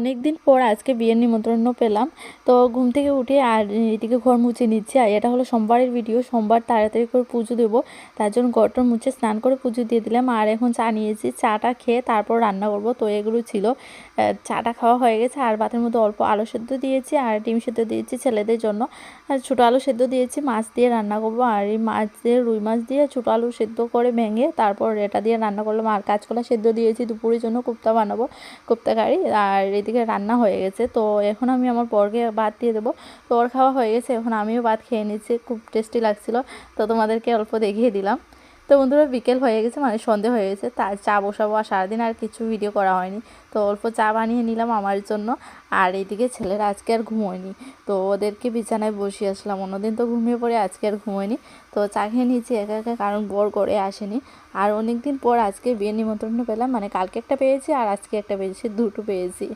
অনেক দিন পর আজকে বিয়ের নিমন্ত্রণ পেলাম। তো ঘুম থেকে উঠে আর এদিকে ঘর মুছে নিচ্ছি। আর এটা হলো সোমবারের ভিডিও। সোমবার তাড়াতাড়ি করে পুজো দেবো, তার জন্য ঘরটা মুছে স্নান করে পুজো দিয়ে দিলাম। আর এখন চা নিয়েছি, চাটা খেয়ে তারপর রান্না করব। তো এগুলো ছিল, চাটা খাওয়া হয়ে গেছে। আর ভাতের মধ্যে অল্প আলু সেদ্ধ দিয়েছি আর ডিম সেদ্ধ দিয়েছি ছেলেদের জন্য। আর ছোটো আলু সেদ্ধ দিয়েছি, মাছ দিয়ে রান্না করব। আর এই মাছ দিয়ে, রুই মাছ দিয়ে ছোটো আলু সেদ্ধ করে ভেঙে তারপর এটা দিয়ে রান্না করলাম। আর কাঁচকলা সেদ্ধ দিয়েছি, দুপুরের জন্য কোপ্তা বানাবো, কোপ্তা কারি। আর এদিকে রান্না হয়ে গেছে। তো এখন আমি আমার বরকে ভাত দিয়ে দেবো। তো ওর খাওয়া হয়ে গেছে, এখন আমিও ভাত খেয়ে নিচ্ছি। খুব টেস্টি লাগছিলো, তো তোমাদেরকে অল্প দেখিয়ে দিলাম। তো বন্ধুরা, বিকেল হয়ে গেছে, মানে সন্ধে হয়ে গেছে। তার চা বসাবো। আর সারাদিন আর কিছু ভিডিও করা হয়নি, তো অল্প চা বানিয়ে নিলাম আমার জন্য। আর এইদিকে ছেলেরা আজকে আর ঘুমোয়নি, তো ওদেরকে বিছানায় বসিয়ে আসলাম। অন্যদিন তো ঘুমিয়ে পড়ে, আজকে আর ঘুমোয়নি। তো চা খেয়ে নিয়েছি একা একা, কারণ বর করে আসেনি। আর অনেক দিন পর আজকে বিয়ের নিমন্ত্রণ পেলাম, মানে কালকে একটা পেয়েছি আর আজকে একটা পেয়েছি, দুটো পেয়েছি।